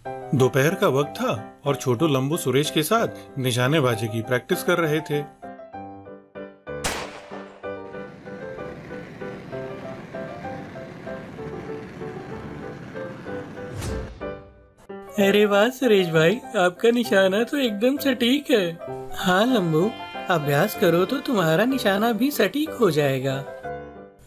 दोपहर का वक्त था और छोटू लंबू सुरेश के साथ निशानेबाजी की प्रैक्टिस कर रहे थे। अरे वाह सुरेश भाई, आपका निशाना तो एकदम सटीक है। हाँ लंबू, अभ्यास करो तो तुम्हारा निशाना भी सटीक हो जाएगा।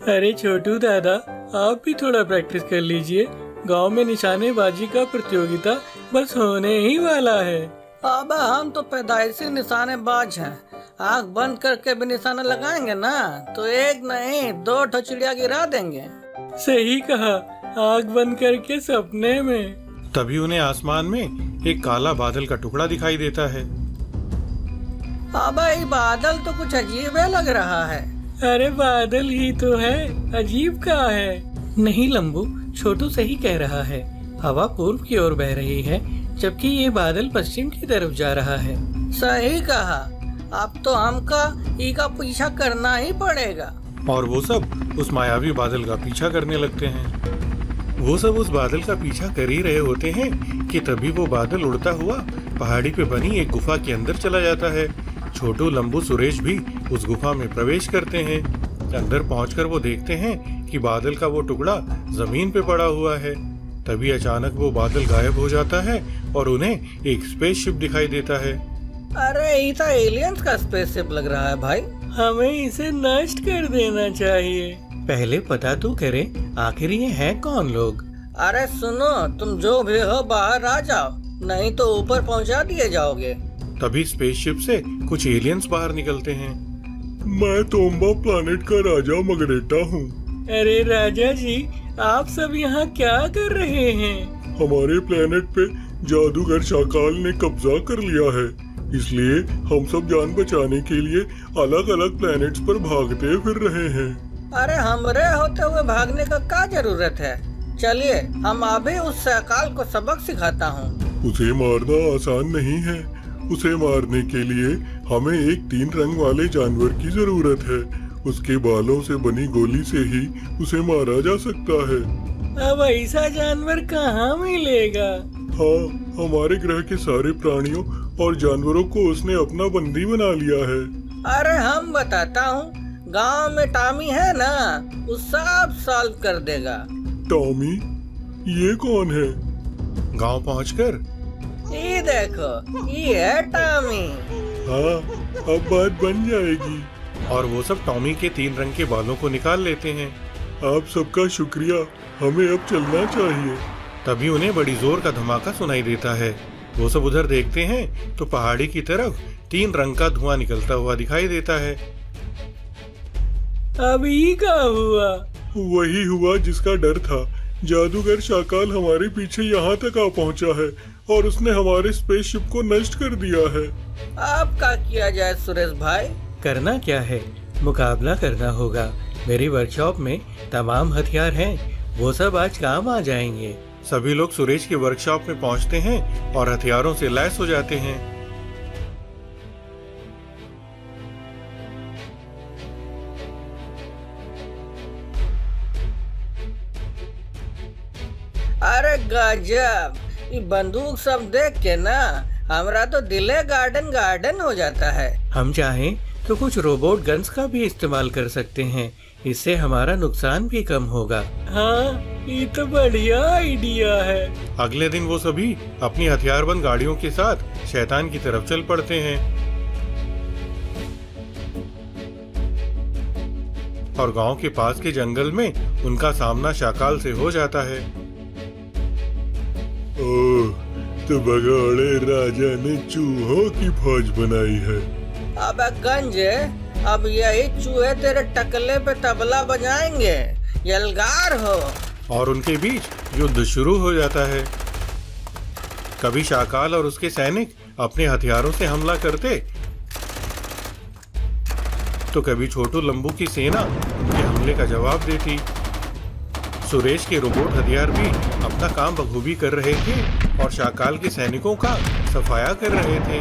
अरे छोटू दादा, आप भी थोड़ा प्रैक्टिस कर लीजिए। गांव में निशानेबाजी का प्रतियोगिता बस होने ही वाला है। अब हम तो पैदाइशी निशानेबाज हैं। आँख बंद करके भी निशाना लगाएंगे ना तो एक नहीं 2 ठो चिड़िया गिरा देंगे। सही कहा, आँख बंद करके सपने में। तभी उन्हें आसमान में एक काला बादल का टुकड़ा दिखाई देता है। अब ये बादल तो कुछ अजीब लग रहा है। अरे बादल ही तो है, अजीब का है। नहीं लंबू, छोटू सही कह रहा है। हवा पूर्व की ओर बह रही है जबकि ये बादल पश्चिम की तरफ जा रहा है। सही कहा, अब तो हमका इसका पीछा करना ही पड़ेगा। और वो सब उस मायावी बादल का पीछा करने लगते हैं। वो सब उस बादल का पीछा कर ही रहे होते हैं कि तभी वो बादल उड़ता हुआ पहाड़ी पे बनी एक गुफा के अंदर चला जाता है। छोटू लंबू सुरेश भी उस गुफा में प्रवेश करते हैं। अंदर पहुंचकर वो देखते हैं कि बादल का वो टुकड़ा जमीन पे पड़ा हुआ है। तभी अचानक वो बादल गायब हो जाता है और उन्हें एक स्पेसशिप दिखाई देता है। अरे ये तो एलियंस का स्पेसशिप लग रहा है भाई। हमें इसे नष्ट कर देना चाहिए। पहले पता तो करें आखिर ये हैं कौन लोग। अरे सुनो, तुम जो भी हो बाहर आ जाओ, नहीं तो ऊपर पहुंचा दिए जाओगे। तभी स्पेसशिप से कुछ एलियंस बाहर निकलते हैं। मैं तोम्बा प्लैनेट का राजा मगरेटा हूँ। अरे राजा जी, आप सब यहाँ क्या कर रहे हैं? हमारे प्लेनेट पे जादूगर शाकाल ने कब्जा कर लिया है, इसलिए हम सब जान बचाने के लिए अलग अलग प्लैनेट्स पर भागते फिर रहे हैं। अरे हमरे होते हुए भागने का क्या जरूरत है? चलिए हम अभी उस शाकाल को सबक सिखाता हूँ। उसे मारना आसान नहीं है। उसे मारने के लिए हमें एक 3 रंग वाले जानवर की जरूरत है। उसके बालों से बनी गोली से ही उसे मारा जा सकता है। अब ऐसा जानवर कहाँ मिलेगा? हाँ, हमारे ग्रह के सारे प्राणियों और जानवरों को उसने अपना बंदी बना लिया है। अरे हम बताता हूँ, गांव में टॉमी है ना, वो सब सॉल्व कर देगा। टॉमी? ये कौन है? गांव पहुंचकर ये देखो, ये है टॉमी। हाँ, अब बात बन जाएगी। और वो सब टॉमी के 3 रंग के बालों को निकाल लेते हैं। आप सबका शुक्रिया, हमें अब चलना चाहिए। तभी उन्हें बड़ी जोर का धमाका सुनाई देता है। वो सब उधर देखते हैं तो पहाड़ी की तरफ 3 रंग का धुआं निकलता हुआ दिखाई देता है। अब ये क्या हुआ? वही हुआ जिसका डर था। जादूगर शाकाल हमारे पीछे यहाँ तक आ पहुँचा है और उसने हमारे स्पेसशिप को नष्ट कर दिया है। अब क्या किया जाए सुरेश भाई? करना क्या है, मुकाबला करना होगा। मेरी वर्कशॉप में तमाम हथियार हैं, वो सब आज काम आ जाएंगे। सभी लोग सुरेश की वर्कशॉप में पहुंचते हैं और हथियारों से लैस हो जाते हैं। अरे गजब, ये बंदूक सब देख के ना हमरा तो दिले गार्डन गार्डन हो जाता है। हम चाहें तो कुछ रोबोट गन्स का भी इस्तेमाल कर सकते हैं, इससे हमारा नुकसान भी कम होगा। हाँ, ये तो बढ़िया आइडिया है। अगले दिन वो सभी अपनी हथियारबंद गाड़ियों के साथ शैतान की तरफ चल पड़ते हैं और गांव के पास के जंगल में उनका सामना शाकाल से हो जाता है। ओह, तो भगोड़े राजा ने चूहों की फौज बनाई है। अब गंजे, अब यही चूहे तेरे टकले पे तबला बजाएंगे, यलगार हो। और उनके बीच युद्ध शुरू हो जाता है। कभी शाकाल और उसके सैनिक अपने हथियारों से हमला करते तो कभी छोटू लंबू की सेना उनके हमले का जवाब देती। सुरेश के रोबोट हथियार भी अपना काम बखूबी कर रहे थे और शाकाल के सैनिकों का सफाया कर रहे थे।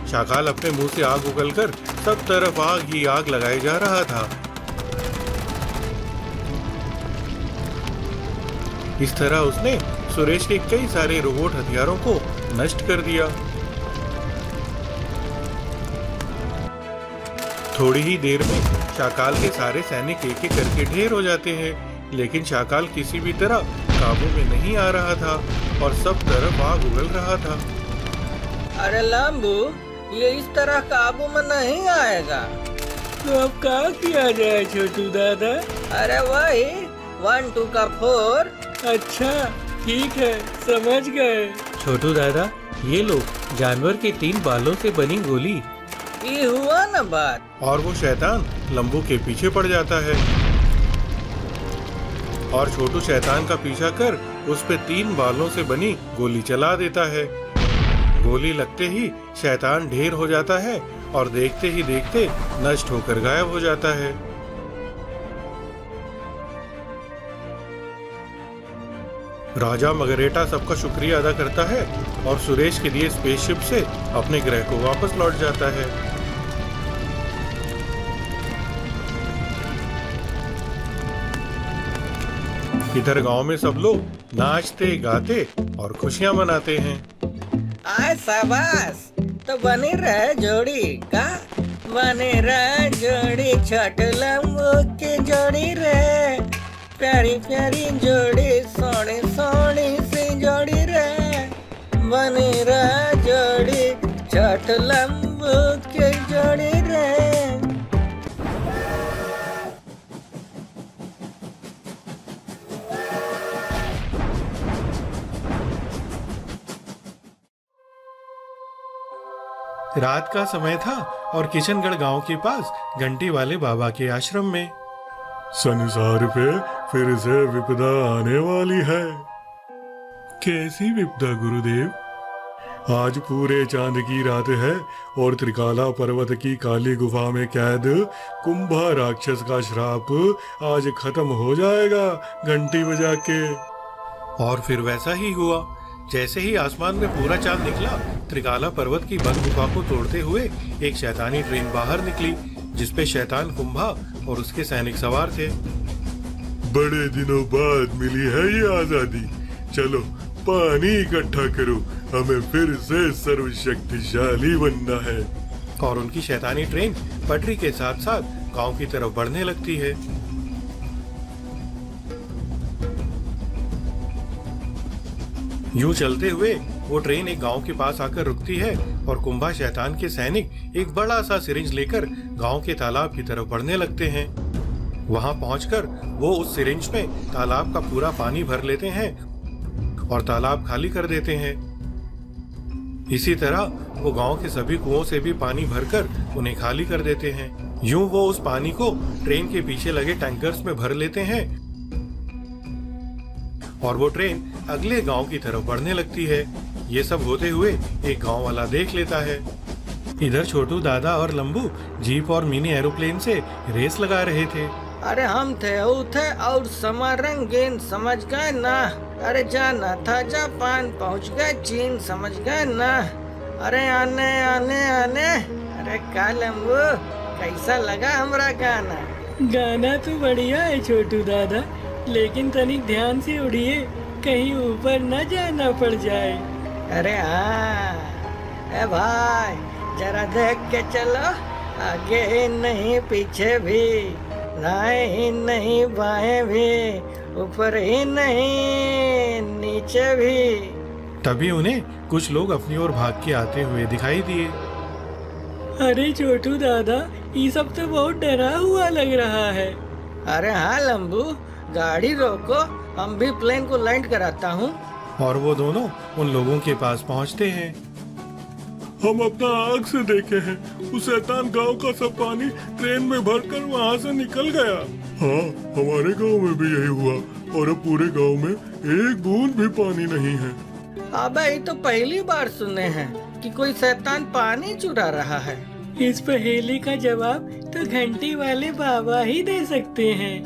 शाकाल अपने मुंह से आग उगलकर सब तरफ आग ही आग लगाए जा रहा था। इस तरह उसने सुरेश के कई सारे रोबोट हथियारों को नष्ट कर दिया। थोड़ी ही देर में शाकाल के सारे सैनिक एक एक करके ढेर हो जाते हैं, लेकिन शाकाल किसी भी तरह काबू में नहीं आ रहा था और सब तरफ आग उगल रहा था। अरे लंबू, ये इस तरह काबू में नहीं आएगा। तो अब क्या किया जाए छोटू दादा? अरे वही 1 2 का 4। अच्छा ठीक है, समझ गए। छोटू दादा, ये लो जानवर के 3 बालों से बनी गोली। ये हुआ ना बात। और वो शैतान लंबू के पीछे पड़ जाता है और छोटू शैतान का पीछा कर उस पे 3 बालों से बनी गोली चला देता है। गोली लगते ही शैतान ढेर हो जाता है और देखते ही देखते नष्ट होकर गायब हो जाता है। राजा मगरेटा सबका शुक्रिया अदा करता है और सुरेश के लिए स्पेसशिप से अपने ग्रह को वापस लौट जाता है। इधर गांव में सब लोग नाचते गाते और खुशियां मनाते हैं। आए शाबाश, तो बनी रहे जोड़ी का, बनी रहे जोड़ी, छोटू लंबू की जोड़ी रे, प्यारी प्यारी जोड़ी, सोनी सोनी सी जोड़ी रे, बनी रहे जोड़ी, छोटू लंबू की जोड़ी रे। रात का समय था और किशनगढ़ गांव के पास घंटी वाले बाबा के आश्रम में संसार पे फिर से विपदा आने वाली है। कैसी विपदा गुरुदेव? आज पूरे चांद की रात है और त्रिकाला पर्वत की काली गुफा में कैद कुंभा राक्षस का श्राप आज खत्म हो जाएगा घंटी बजा के। और फिर वैसा ही हुआ। जैसे ही आसमान में पूरा चांद निकला, त्रिकाला पर्वत की बंद गुफा को तोड़ते हुए एक शैतानी ट्रेन बाहर निकली, जिसपे शैतान कुंभा और उसके सैनिक सवार थे। बड़े दिनों बाद मिली है ये आजादी। चलो पानी इकट्ठा करो, हमें फिर से सर्वशक्तिशाली बनना है। और उनकी शैतानी ट्रेन पटरी के साथ साथ गांव की तरफ बढ़ने लगती है। यूं चलते हुए वो ट्रेन एक गांव के पास आकर रुकती है और कुंभा शैतान के सैनिक एक बड़ा सा सिरिंज लेकर गांव के तालाब की तरफ बढ़ने लगते हैं। वहां पहुंचकर वो उस सिरिंज में तालाब का पूरा पानी भर लेते हैं और तालाब खाली कर देते हैं। इसी तरह वो गांव के सभी कुओं से भी पानी भरकर उन्हें खाली कर देते हैं। यूं वो उस पानी को ट्रेन के पीछे लगे टैंकर्स में भर लेते हैं और वो ट्रेन अगले गांव की तरफ बढ़ने लगती है। ये सब होते हुए एक गांव वाला देख लेता है। इधर छोटू दादा और लंबू जीप और मिनी एरोप्लेन से रेस लगा रहे थे। अरे हम थे और समा रंगीन, समझ गए ना? अरे जाना था जापान, पहुंच गए चीन, समझ गए ना? अरे आने आने आने। अरे का लंबू, कैसा लगा हमारा गाना? गाना तो बढ़िया है छोटू दादा, लेकिन तनिक ध्यान से उड़िए, कहीं ऊपर न जाना पड़ जाए। अरे हाँ, ए भाई जरा देख के चलो, आगे ही नहीं पीछे भी, दाएं ही नहीं बाएं भी, ऊपर ही नहीं नीचे भी। तभी उन्हें कुछ लोग अपनी ओर भाग के आते हुए दिखाई दिए। अरे छोटू दादा, ये सब तो बहुत डरा हुआ लग रहा है। अरे हाँ लंबू, गाड़ी रोको, हम भी प्लेन को लैंड कराता हूँ। और वो दोनों उन लोगों के पास पहुँचते हैं। हम अपना आँख से देखे हैं, उस शैतान गांव का सब पानी ट्रेन में भरकर वहाँ से निकल गया। हाँ, हमारे गांव में भी यही हुआ और अब पूरे गांव में एक बूंद भी पानी नहीं है। अबे ये तो पहली बार सुने हैं कि कोई शैतान पानी चुरा रहा है। इस पहेली का जवाब तो घंटी वाले बाबा ही दे सकते हैं।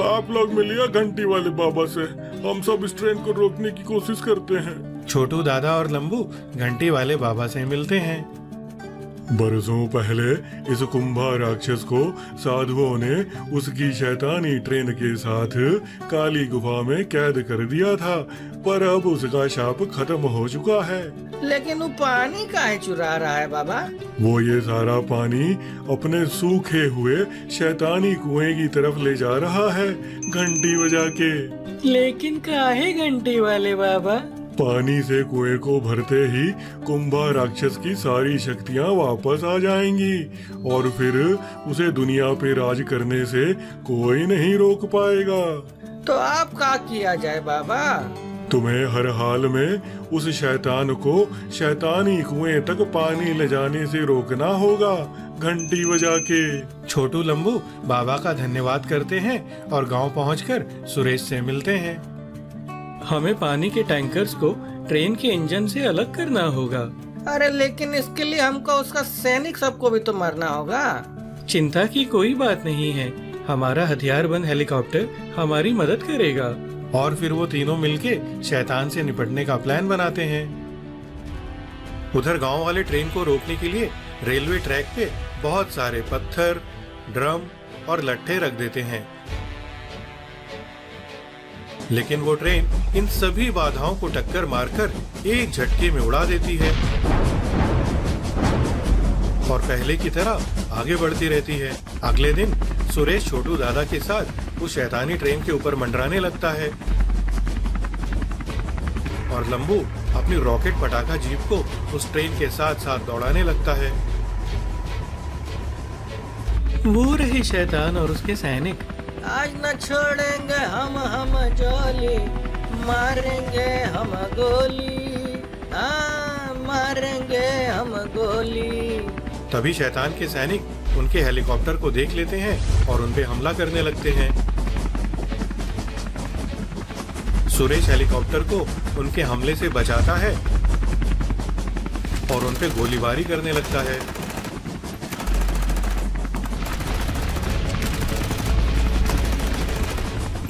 आप लोग मिलिए घंटी वाले बाबा से, हम सब इस ट्रेन को रोकने की कोशिश करते हैं। छोटू दादा और लंबू घंटी वाले बाबा से मिलते हैं। बरसों पहले इस कुंभा राक्षस को साधुओं ने उसकी शैतानी ट्रेन के साथ काली गुफा में कैद कर दिया था, पर अब उसका शाप खत्म हो चुका है। लेकिन वो पानी काहे चुरा रहा है बाबा? वो ये सारा पानी अपने सूखे हुए शैतानी कुएं की तरफ ले जा रहा है, घंटी बजा के। लेकिन काहे घंटी वाले बाबा? पानी से कुएं को भरते ही कुंभा राक्षस की सारी शक्तियां वापस आ जाएंगी और फिर उसे दुनिया पे राज करने से कोई नहीं रोक पाएगा। तो आप क्या किया जाए बाबा? तुम्हें हर हाल में उस शैतान को शैतानी कुएं तक पानी ले जाने से रोकना होगा, घंटी बजा के। छोटू लंबू बाबा का धन्यवाद करते हैं और गांव पहुंचकर सुरेश से मिलते हैं। हमें पानी के टैंकर्स को ट्रेन के इंजन से अलग करना होगा। अरे लेकिन इसके लिए हमको उसका सैनिक सबको भी तो मारना होगा। चिंता की कोई बात नहीं है, हमारा हथियारबंद हेलीकॉप्टर हमारी मदद करेगा। और फिर वो तीनों मिलके शैतान से निपटने का प्लान बनाते हैं। उधर गांव वाले ट्रेन को रोकने के लिए रेलवे ट्रैक पे बहुत सारे पत्थर, ड्रम और लट्ठे रख देते हैं, लेकिन वो ट्रेन इन सभी बाधाओं को टक्कर मारकर एक झटके में उड़ा देती है और पहले की तरह आगे बढ़ती रहती है। अगले दिन सुरेश छोटू दादा के साथ उस शैतानी ट्रेन के ऊपर मंडराने लगता है और लंबू अपनी रॉकेट पटाखा जीप को उस ट्रेन के साथ साथ दौड़ाने लगता है। वो रहे शैतान और उसके सैनिक। आज न छोड़ेंगे हम जोली, मारेंगे हम गोली, हाँ मारेंगे हम गोली। तभी शैतान के सैनिक उनके हेलीकॉप्टर को देख लेते हैं और उन पे हमला करने लगते हैं। सुरेश हेलीकॉप्टर को उनके हमले से बचाता है और उन पे गोलीबारी करने लगता है।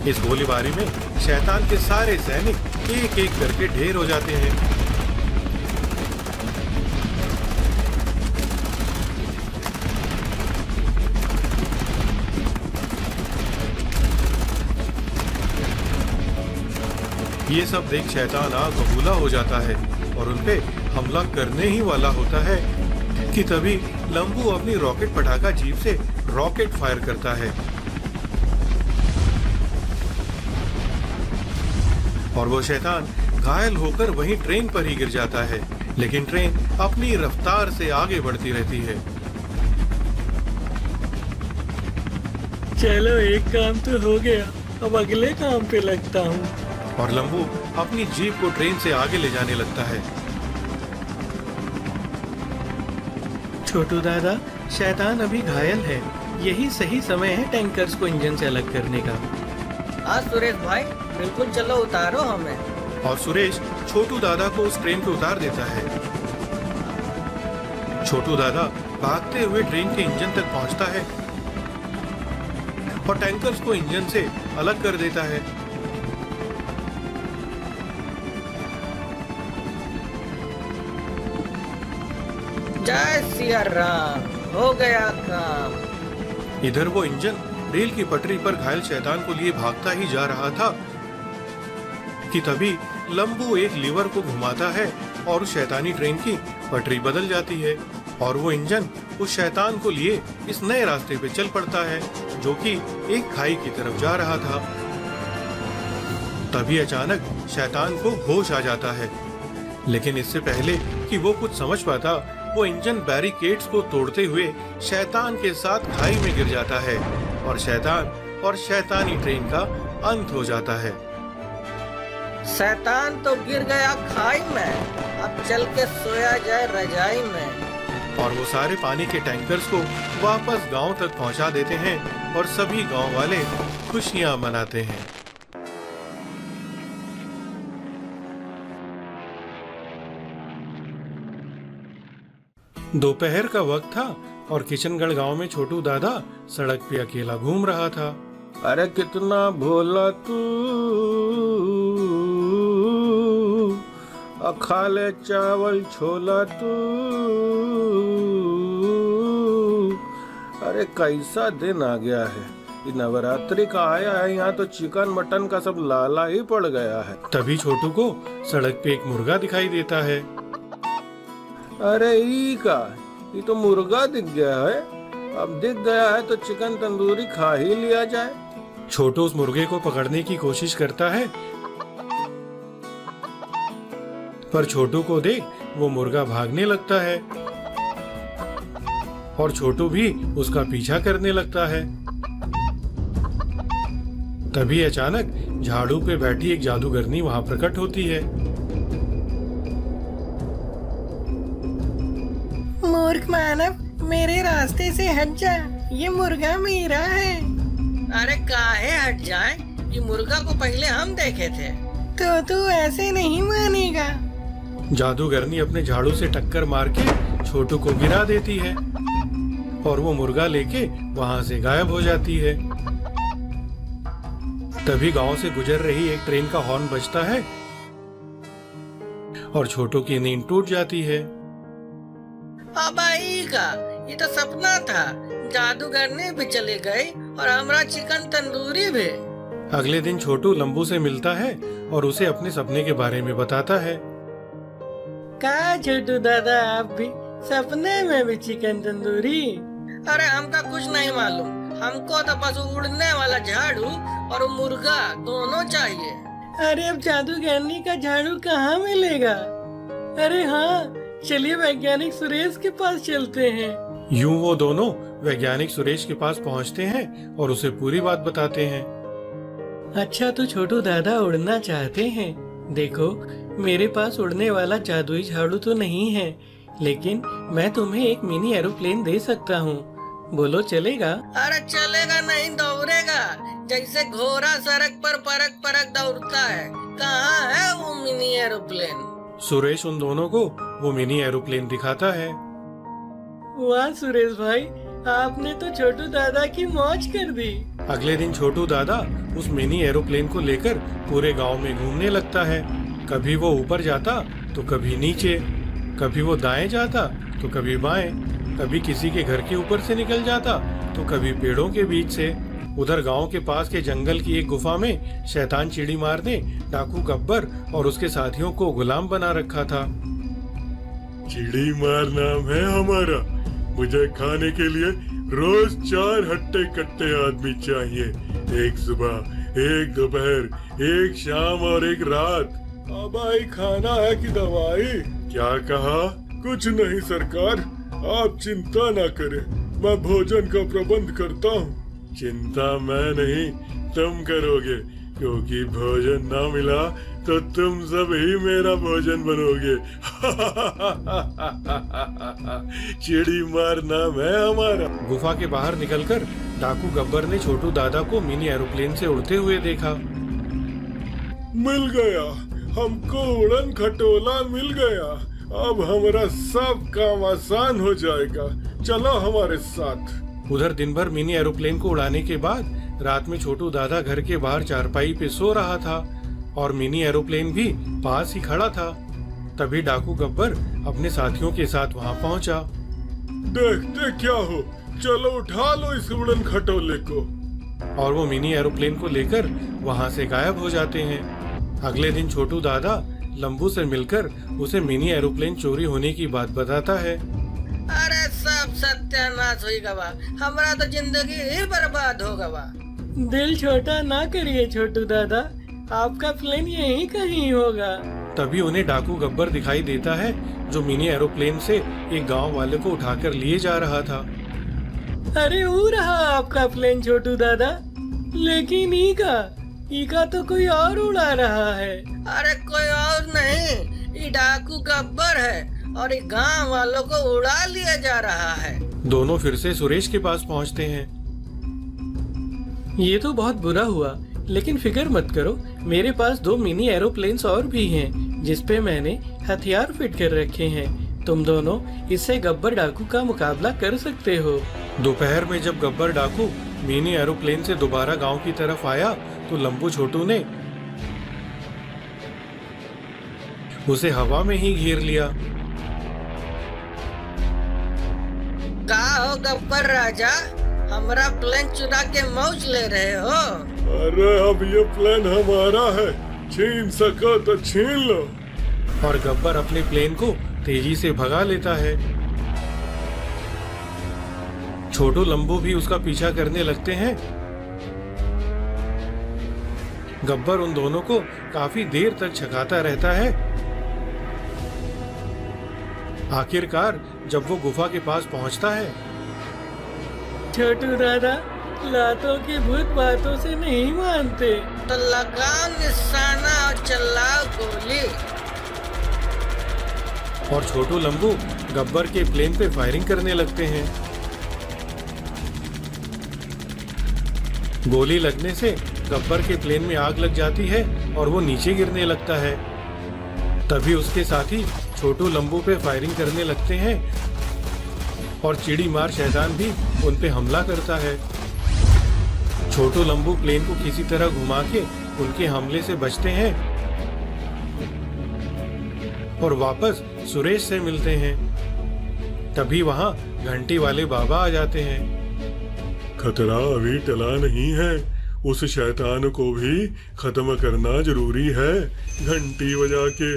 इस गोलीबारी में शैतान के सारे सैनिक एक एक करके ढेर हो जाते हैं। ये सब देख शैतान आग बबूला हो जाता है और उनपे हमला करने ही वाला होता है कि तभी लंबू अपनी रॉकेट पटाखा जीप से रॉकेट फायर करता है और वो शैतान घायल होकर वहीं ट्रेन पर ही गिर जाता है। लेकिन ट्रेन अपनी रफ्तार से आगे बढ़ती रहती है। चलो एक काम तो हो गया, अब अगले काम पे लगता हूँ। और लंबू अपनी जीप को ट्रेन से आगे ले जाने लगता है। छोटू दादा, शैतान अभी घायल है, यही सही समय है टैंकर्स को इंजन से अलग करने का। हाँ सुरेश भाई, बिल्कुल चलो उतारो हमें। और सुरेश छोटू दादा को उस ट्रेन पे उतार देता है। छोटू दादा भागते हुए ट्रेन के इंजन तक पहुंचता है और टैंकर्स को इंजन से अलग कर देता है। जय सिया राम, हो गया काम। इधर वो इंजन रेल की पटरी पर घायल शैतान को लिए भागता ही जा रहा था कि तभी लंबू एक लीवर को घुमाता है और उस शैतानी ट्रेन की पटरी बदल जाती है और वो इंजन उस शैतान को लिए इस नए रास्ते पे चल पड़ता है जो कि एक खाई की तरफ जा रहा था। तभी अचानक शैतान को होश आ जाता है, लेकिन इससे पहले कि वो कुछ समझ पाता, वो इंजन बैरिकेड्स को तोड़ते हुए शैतान के साथ खाई में गिर जाता है और शैतान और शैतानी ट्रेन का अंत हो जाता है। शैतान तो गिर गया खाई में, अब चल के सोया जाए रजाई में। और वो सारे पानी के टैंकर्स को वापस गांव तक पहुंचा देते हैं और सभी गांव वाले खुशियां मनाते हैं। दोपहर का वक्त था और किशनगढ़ गांव में छोटू दादा सड़क पे अकेला घूम रहा था। अरे कितना भोला तू, खा ले चावल छोला तू, अरे कैसा दिन आ गया है, ये नवरात्रि का आया है, यहाँ तो चिकन मटन का सब लाला ही पड़ गया है। तभी छोटू को सड़क पे एक मुर्गा दिखाई देता है। अरे ये तो मुर्गा दिख गया है, अब दिख गया है तो चिकन तंदूरी खा ही लिया जाए। छोटू उस मुर्गे को पकड़ने की कोशिश करता है, पर छोटू को देख वो मुर्गा भागने लगता है और छोटू भी उसका पीछा करने लगता है। तभी अचानक झाड़ू पे बैठी एक जादूगरनी वहां प्रकट होती है। मूर्ख मानव, मेरे रास्ते से हट जा, ये मुर्गा मेरा है। अरे काहे हट जाए, ये मुर्गा को पहले हम देखे थे। तो तू ऐसे नहीं मानेगा। जादूगरनी अपने झाड़ू से टक्कर मार के छोटू को गिरा देती है और वो मुर्गा लेके वहां से गायब हो जाती है। तभी गांव से गुजर रही एक ट्रेन का हॉर्न बजता है और छोटू की नींद टूट जाती है। अबाई का ये तो सपना था, जादूगरनी भी चले गई और हमारा चिकन तंदूरी भी। अगले दिन छोटू लंबू से मिलता है और उसे अपने सपने के बारे में बताता है। का छोटू दादा, आप भी सपने में भी चिकन तंदूरी? अरे हमका कुछ नहीं मालूम, हमको तो बस उड़ने वाला झाड़ू और वो मुर्गा दोनों चाहिए। अरे अब जादूगरनी का झाड़ू कहाँ मिलेगा? अरे हाँ, चलिए वैज्ञानिक सुरेश के पास चलते हैं। यूं वो दोनों वैज्ञानिक सुरेश के पास पहुंचते हैं और उसे पूरी बात बताते हैं। अच्छा तो छोटू दादा उड़ना चाहते हैं? देखो, मेरे पास उड़ने वाला जादुई झाड़ू तो नहीं है, लेकिन मैं तुम्हें एक मिनी एरोप्लेन दे सकता हूँ। बोलो चलेगा? अरे चलेगा नहीं, दौड़ेगा जैसे घोड़ा सड़क पर परक परक दौड़ता है। कहाँ है वो मिनी एरोप्लेन? सुरेश उन दोनों को वो मिनी एरोप्लेन दिखाता है। वाह सुरेश भाई, आपने तो छोटू दादा की मौज कर दी। अगले दिन छोटू दादा उस मिनी एरोप्लेन को लेकर पूरे गांव में घूमने लगता है। कभी वो ऊपर जाता तो कभी नीचे, कभी वो दाएं जाता तो कभी बाएं, कभी किसी के घर के ऊपर से निकल जाता तो कभी पेड़ों के बीच से। उधर गांव के पास के जंगल की एक गुफा में शैतान चिड़ी मार ने डाकू गब्बर और उसके साथियों को गुलाम बना रखा था। चिड़ी मार नाम है हमारा, मुझे खाने के लिए रोज 4 हट्टे कट्टे आदमी चाहिए, एक सुबह, एक दोपहर, एक शाम और एक रात। अब आई खाना है कि दवाई? क्या कहा? कुछ नहीं सरकार, आप चिंता ना करें, मैं भोजन का प्रबंध करता हूँ। चिंता मैं नहीं तुम करोगे, क्योंकि भोजन ना मिला तो तुम सब ही मेरा भोजन बनोगे। चिड़ी मार नाम है हमारा। गुफा के बाहर निकलकर डाकू गब्बर ने छोटू दादा को मिनी एरोप्लेन से उड़ते हुए देखा। मिल गया, हमको उड़न खटोला मिल गया, अब हमारा सब काम आसान हो जाएगा, चलो हमारे साथ। उधर दिन भर मिनी एरोप्लेन को उड़ाने के बाद रात में छोटू दादा घर के बाहर चारपाई पे सो रहा था और मिनी एरोप्लेन भी पास ही खड़ा था। तभी डाकू गब्बर अपने साथियों के साथ वहां पहुंचा। देखते क्या हो, चलो उठा लो इस उड़न खटोले को। और वो मिनी एरोप्लेन को लेकर वहां से गायब हो जाते हैं। अगले दिन छोटू दादा लंबू से मिलकर उसे मिनी एरोप्लेन चोरी होने की बात बताता है। अरे सब सत्यानाश हो गवा, हमारा तो जिंदगी ही बर्बाद हो गवा। दिल छोटा ना करिए छोटू दादा, आपका प्लेन यहीं कहीं होगा। तभी उन्हें डाकू गब्बर दिखाई देता है जो मिनी एरोप्लेन से एक गांव वाले को उठाकर लिए जा रहा था। अरे वो रहा आपका प्लेन छोटू दादा, लेकिन ईका तो कोई और उड़ा रहा है। अरे कोई और नहीं, ये डाकू गब्बर है और ये गांव वालों को उड़ा लिया जा रहा है। दोनों फिर से सुरेश के पास पहुंचते हैं। ये तो बहुत बुरा हुआ, लेकिन फिक्र मत करो, मेरे पास 2 मिनी एरोप्लेन्स और भी हैं, जिसपे मैंने हथियार फिट कर रखे हैं। तुम दोनों इससे गब्बर डाकू का मुकाबला कर सकते हो। दोपहर में जब गब्बर डाकू मिनी एरोप्लेन से दोबारा गांव की तरफ आया तो लंबू छोटू ने उसे हवा में ही घेर लिया। का हो गब्बर राजा, हमारा प्लेन चुरा के मौज ले रहे हो? अरे अब ये प्लेन हमारा है, छीन सको तो छीन लो। और गब्बर अपने प्लेन को तेजी से भगा लेता है। छोटू लंबू भी उसका पीछा करने लगते हैं। गब्बर उन दोनों को काफी देर तक छकाता रहता है। आखिरकार जब वो गुफा के पास पहुंचता है, छोटू दादा, लातों के भूत बातों से नहीं मानते। तो लगाओ निशाना और चलाओ गोली। और छोटू लंबू गब्बर के प्लेन पे फायरिंग करने लगते हैं। गोली लगने से गब्बर के प्लेन में आग लग जाती है और वो नीचे गिरने लगता है। तभी उसके साथी छोटू लंबू पे फायरिंग करने लगते हैं और चिड़ी मार शैतान भी उन पे हमला करता है। छोटू लंबू प्लेन को किसी तरह घुमा के उनके हमले से बचते हैं और वापस सुरेश से मिलते हैं। तभी वहाँ घंटी वाले बाबा आ जाते हैं। खतरा अभी टला नहीं है, उस शैतान को भी खत्म करना जरूरी है, घंटी बजा के।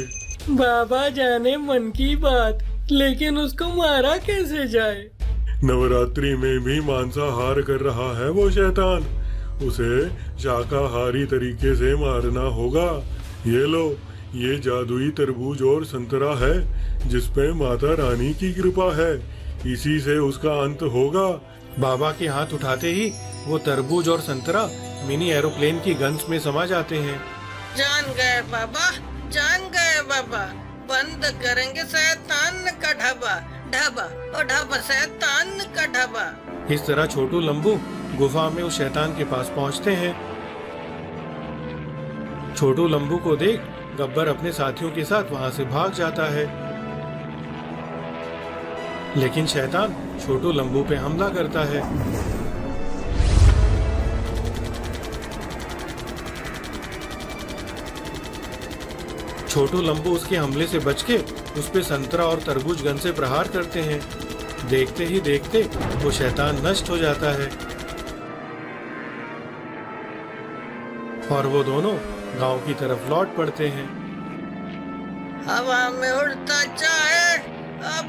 बाबा जाने मन की बात, लेकिन उसको मारा कैसे जाए? नवरात्रि में भी मांसाहार कर रहा है वो शैतान, उसे शाकाहारी तरीके से मारना होगा। ये लो, ये जादुई तरबूज और संतरा है जिसपे माता रानी की कृपा है, इसी से उसका अंत होगा। बाबा के हाथ उठाते ही वो तरबूज और संतरा मिनी एरोप्लेन की गन्स में समा जाते हैं। जान गए बाबा, जान गए बाबा। बंद करेंगे शैतान का ढाबा, ढाबा और ढाबा शैतान का ढाबा। इस तरह छोटू लंबू गुफा में उस शैतान के पास पहुंचते हैं। छोटू लंबू को देख गब्बर अपने साथियों के साथ वहां से भाग जाता है, लेकिन शैतान छोटू लंबू पे हमला करता है। छोटू लंबू उसके हमले से बच के उस पे संतरा और तरबूज गन से प्रहार करते हैं। देखते ही देखते वो शैतान नष्ट हो जाता है और वो दोनों गांव की तरफ लौट पड़ते हैं। हवा में उड़ता जाए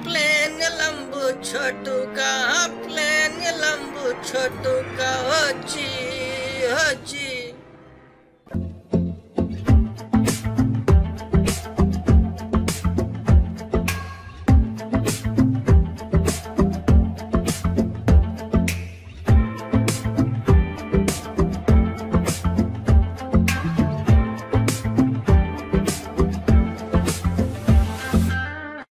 प्लेन लंबू छोटू का, प्लेन लंबू छोटू का, हो जी हो जी।